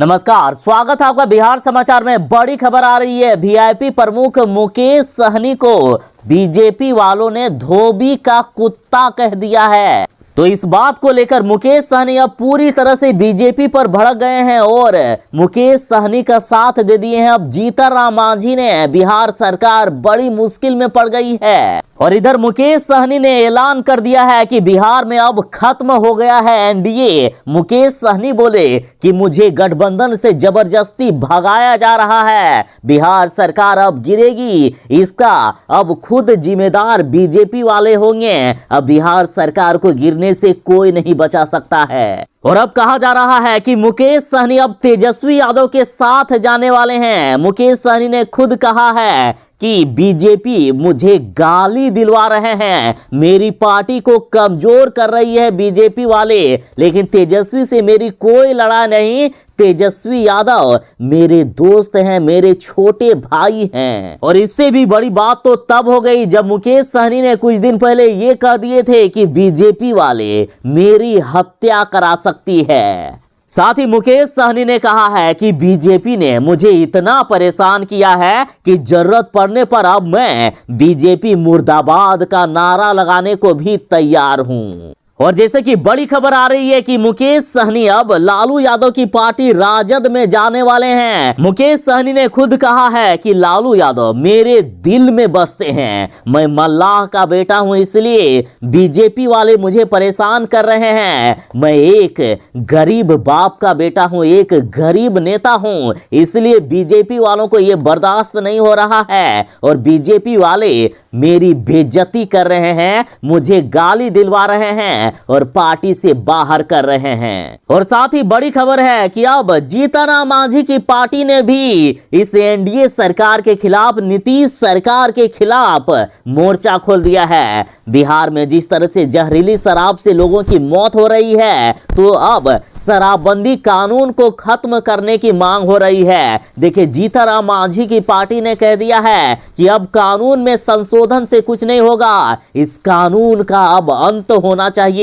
नमस्कार, स्वागत है आपका बिहार समाचार में। बड़ी खबर आ रही है। वीआईपी प्रमुख मुकेश सहनी को बीजेपी वालों ने धोबी का कुत्ता कह दिया है। तो इस बात को लेकर मुकेश सहनी अब पूरी तरह से बीजेपी पर भड़क गए हैं और मुकेश सहनी का साथ दे दिए हैं। अब जीतन राम मांझी ने बिहार सरकार बड़ी मुश्किल में पड़ गई है और इधर मुकेश सहनी ने ऐलान कर दिया है कि बिहार में अब खत्म हो गया है एनडीए। मुकेश सहनी बोले कि मुझे गठबंधन से जबरदस्ती भगाया जा रहा है, बिहार सरकार अब गिरेगी, इसका अब खुद जिम्मेदार बीजेपी वाले होंगे। अब बिहार सरकार को गिरने से कोई नहीं बचा सकता है। और अब कहा जा रहा है कि मुकेश सहनी अब तेजस्वी यादव के साथ जाने वाले हैं। मुकेश सहनी ने खुद कहा है कि बीजेपी मुझे गाली दिलवा रहे हैं, मेरी पार्टी को कमजोर कर रही है बीजेपी वाले, लेकिन तेजस्वी से मेरी कोई लड़ाई नहीं। तेजस्वी यादव मेरे दोस्त हैं, मेरे छोटे भाई हैं। और इससे भी बड़ी बात तो तब हो गई जब मुकेश सहनी ने कुछ दिन पहले ये कह दिए थे कि बीजेपी वाले मेरी हत्या करा सकती है। साथ ही मुकेश सहनी ने कहा है कि बीजेपी ने मुझे इतना परेशान किया है कि जरूरत पड़ने पर अब मैं बीजेपी मुर्दाबाद का नारा लगाने को भी तैयार हूं। और जैसे कि बड़ी खबर आ रही है कि मुकेश सहनी अब लालू यादव की पार्टी राजद में जाने वाले हैं। मुकेश सहनी ने खुद कहा है कि लालू यादव मेरे दिल में बसते हैं, मैं मल्लाह का बेटा हूं, इसलिए बीजेपी वाले मुझे परेशान कर रहे हैं। मैं एक गरीब बाप का बेटा हूं, एक गरीब नेता हूं, इसलिए बीजेपी वालों को यह बर्दाश्त नहीं हो रहा है और बीजेपी वाले मेरी बेइज्जती कर रहे हैं, मुझे गाली दिलवा रहे हैं और पार्टी से बाहर कर रहे हैं। और साथ ही बड़ी खबर है कि अब जीतन राम मांझी की पार्टी ने भी इस एनडीए सरकार के खिलाफ, नीतीश सरकार के खिलाफ मोर्चा खोल दिया है। बिहार में जिस तरह से जहरीली शराब से लोगों की मौत हो रही है, तो अब शराबबंदी कानून को खत्म करने की मांग हो रही है। देखिए, जीतन राम मांझी की पार्टी ने कह दिया है कि अब कानून में संशोधन से कुछ नहीं होगा, इस कानून का अब अंत होना चाहिए।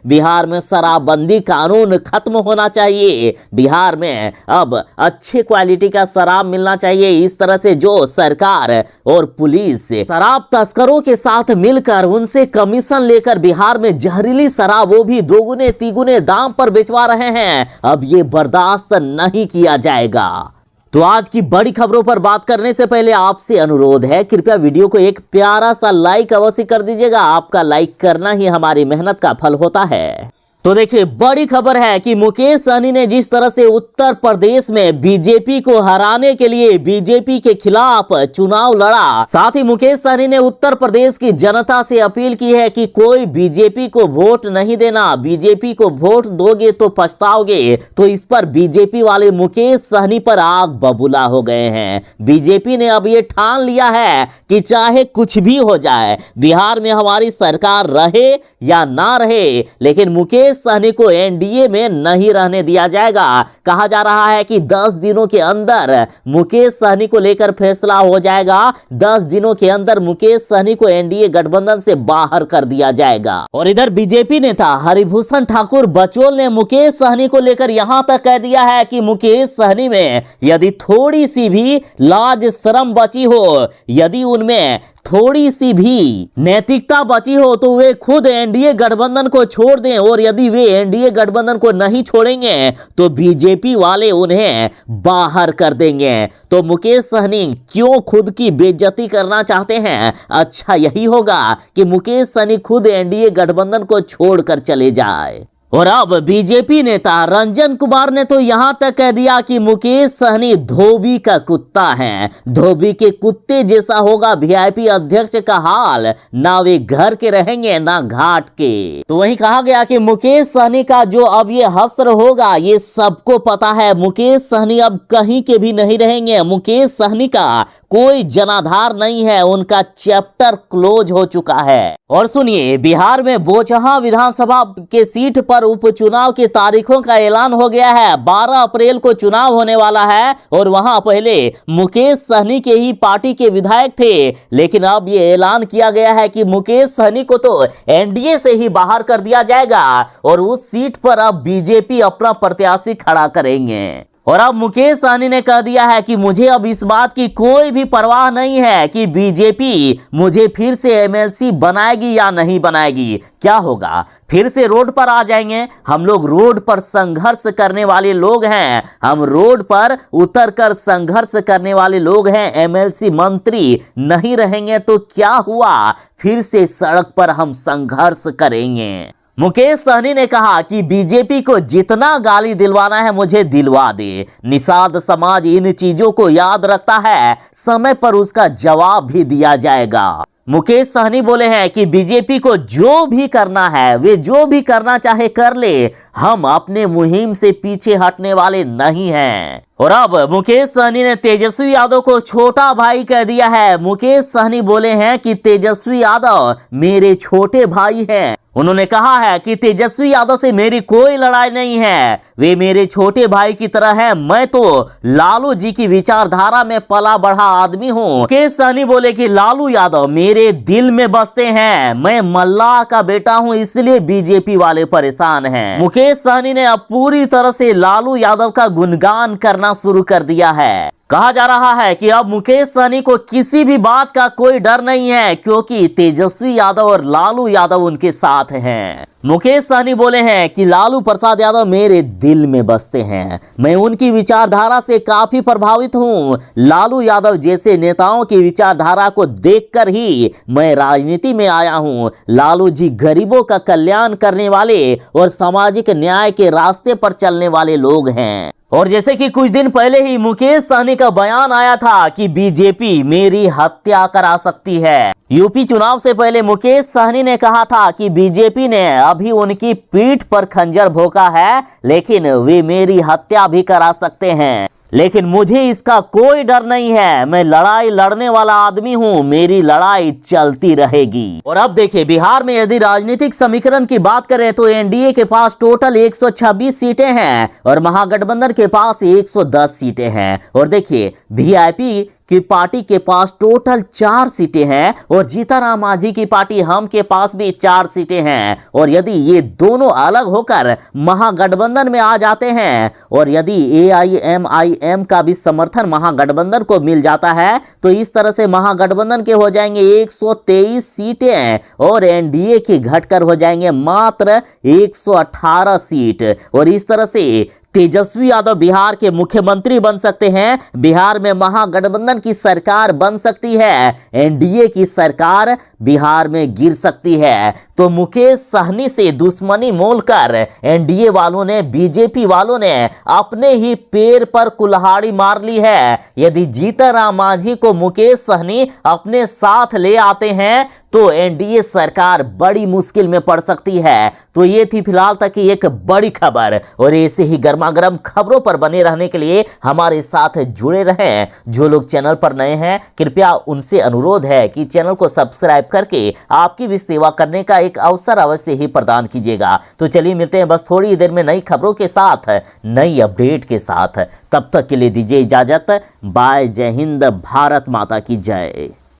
बिहार में शराबबंदी कानून खत्म होना चाहिए। बिहार में अब अच्छे क्वालिटी का शराब मिलना चाहिए। इस तरह से जो सरकार और पुलिस शराब तस्करों के साथ मिलकर उनसे कमीशन लेकर बिहार में जहरीली शराब, वो भी दोगुने तिगुने दाम पर बेचवा रहे हैं, अब ये बर्दाश्त नहीं किया जाएगा। तो आज की बड़ी खबरों पर बात करने से पहले आपसे अनुरोध है, कृपया वीडियो को एक प्यारा सा लाइक अवश्य कर दीजिएगा। आपका लाइक करना ही हमारी मेहनत का फल होता है। तो देखिए, बड़ी खबर है कि मुकेश सहनी ने जिस तरह से उत्तर प्रदेश में बीजेपी को हराने के लिए बीजेपी के खिलाफ चुनाव लड़ा, साथ ही मुकेश सहनी ने उत्तर प्रदेश की जनता से अपील की है कि कोई बीजेपी को वोट नहीं देना, बीजेपी को वोट दोगे तो पछताओगे। तो इस पर बीजेपी वाले मुकेश सहनी पर आग बबूला हो गए हैं। बीजेपी ने अब ये ठान लिया है कि चाहे कुछ भी हो जाए, बिहार में हमारी सरकार रहे या ना रहे, लेकिन मुकेश सहनी को एनडीए में नहीं रहने दिया जाएगा। कहा जा रहा है कि 10 दिनों के अंदर मुकेश सहनी को लेकर फैसला हो जाएगा। 10 दिनों के अंदर मुकेश सहनी को एनडीए गठबंधन से बाहर कर दिया जाएगा। और इधर बीजेपी नेता हरिभूषण ठाकुर बचौल ने मुकेश सहनी को लेकर यहां तक कह दिया है कि मुकेश सहनी में यदि थोड़ी सी भी लाज शर्म बची हो, यदि उनमें थोड़ी सी भी नैतिकता बची हो, तो वे खुद एनडीए गठबंधन को छोड़ दें। और यदि वे एनडीए गठबंधन को नहीं छोड़ेंगे तो बीजेपी वाले उन्हें बाहर कर देंगे। तो मुकेश सहनी क्यों खुद की बेइज्जती करना चाहते हैं? अच्छा यही होगा कि मुकेश सहनी खुद एनडीए गठबंधन को छोड़कर चले जाए। और अब बीजेपी नेता रंजन कुमार ने तो यहां तक कह दिया कि मुकेश सहनी धोबी का कुत्ता है, धोबी के कुत्ते जैसा होगा वीआईपी अध्यक्ष का हाल, ना वे घर के रहेंगे ना घाट के। तो वहीं कहा गया कि मुकेश सहनी का जो अब ये हश्र होगा, ये सबको पता है। मुकेश सहनी अब कहीं के भी नहीं रहेंगे। मुकेश सहनी का कोई जनाधार नहीं है, उनका चैप्टर क्लोज हो चुका है। और सुनिए, बिहार में बोचहां विधानसभा के सीट पर उपचुनाव की तारीखों का ऐलान हो गया है। 12 अप्रैल को चुनाव होने वाला है और वहां पहले मुकेश सहनी के ही पार्टी के विधायक थे, लेकिन अब यह ऐलान किया गया है कि मुकेश सहनी को तो एनडीए से ही बाहर कर दिया जाएगा और उस सीट पर अब बीजेपी अपना प्रत्याशी खड़ा करेंगे। और अब मुकेश सहनी ने कह दिया है कि मुझे अब इस बात की कोई भी परवाह नहीं है कि बीजेपी मुझे फिर से एमएलसी बनाएगी या नहीं बनाएगी। क्या होगा, फिर से रोड पर आ जाएंगे। हम लोग रोड पर संघर्ष करने वाले लोग हैं, हम रोड पर उतरकर संघर्ष करने वाले लोग हैं। एमएलसी मंत्री नहीं रहेंगे तो क्या हुआ, फिर से सड़क पर हम संघर्ष करेंगे। मुकेश सहनी ने कहा कि बीजेपी को जितना गाली दिलवाना है मुझे दिलवा दे। निषाद समाज इन चीजों को याद रखता है, समय पर उसका जवाब भी दिया जाएगा। मुकेश सहनी बोले हैं कि बीजेपी को जो भी करना है, वे जो भी करना चाहे कर ले, हम अपने मुहिम से पीछे हटने वाले नहीं हैं। और अब मुकेश सहनी ने तेजस्वी यादव को छोटा भाई कह दिया है। मुकेश सहनी बोले हैं कि तेजस्वी यादव मेरे छोटे भाई हैं। उन्होंने कहा है कि तेजस्वी यादव से मेरी कोई लड़ाई नहीं है, वे मेरे छोटे भाई की तरह हैं। मैं तो लालू जी की विचारधारा में पला बढ़ा आदमी हूँ। मुकेश सहनी बोले कि लालू यादव मेरे दिल में बसते हैं, मैं मल्लाह का बेटा हूँ, इसलिए बीजेपी वाले परेशान हैं। मुकेश सहनी ने अब पूरी तरह से लालू यादव का गुणगान करना शुरू कर दिया है। कहा जा रहा है कि अब मुकेश सहनी को किसी भी बात का कोई डर नहीं है, क्योंकि तेजस्वी यादव और लालू यादव उनके साथ हैं। मुकेश सहनी बोले हैं कि लालू प्रसाद यादव मेरे दिल में बसते हैं, मैं उनकी विचारधारा से काफी प्रभावित हूं। लालू यादव जैसे नेताओं की विचारधारा को देखकर ही मैं राजनीति में आया हूं। लालू जी गरीबों का कल्याण करने वाले और सामाजिक न्याय के रास्ते पर चलने वाले लोग हैं। और जैसे कि कुछ दिन पहले ही मुकेश सहनी का बयान आया था कि बीजेपी मेरी हत्या करा सकती है। यूपी चुनाव से पहले मुकेश सहनी ने कहा था कि बीजेपी ने अभी उनकी पीठ पर खंजर भोंका है, लेकिन वे मेरी हत्या भी करा सकते हैं। लेकिन मुझे इसका कोई डर नहीं है, मैं लड़ाई लड़ने वाला आदमी हूं, मेरी लड़ाई चलती रहेगी। और अब देखिए, बिहार में यदि राजनीतिक समीकरण की बात करें तो एनडीए के पास टोटल 126 सीटें हैं और महागठबंधन के पास 110 सीटें हैं। और देखिए, वीआईपी की पार्टी के पास टोटल 4 सीटें हैं और जीतनराम मांझी की पार्टी हम के पास भी 4 सीटें हैं। और यदि ये दोनों अलग होकर महागठबंधन में आ जाते हैं और यदि एआईएमआईएम का भी समर्थन महागठबंधन को मिल जाता है तो इस तरह से महागठबंधन के हो जाएंगे 123 सीटें और एनडीए के घटकर हो जाएंगे मात्र 118 सीट। और इस तरह से तेजस्वी यादव बिहार के मुख्यमंत्री बन सकते हैं, बिहार में महागठबंधन की सरकार बन सकती है, एनडीए की सरकार बिहार में गिर सकती है। तो मुकेश सहनी से दुश्मनी मोलकर एनडीए वालों ने, बीजेपी वालों ने अपने ही पैर पर कुल्हाड़ी मार ली है। यदि जीतनराम मांझी को मुकेश सहनी अपने साथ ले आते हैं तो एनडीए सरकार बड़ी मुश्किल में पड़ सकती है। तो ये थी फिलहाल तक की एक बड़ी खबर, और ऐसे ही गर्मागर्म खबरों पर बने रहने के लिए हमारे साथ जुड़े रहें। जो लोग चैनल पर नए हैं, कृपया उनसे अनुरोध है कि चैनल को सब्सक्राइब करके आपकी भी सेवा करने का एक अवसर अवश्य ही प्रदान कीजिएगा। तो चलिए मिलते हैं बस थोड़ी देर में नई खबरों के साथ, नई अपडेट के साथ। तब तक के लिए दीजिए इजाजत। बाय। जय हिंद। भारत माता की जय।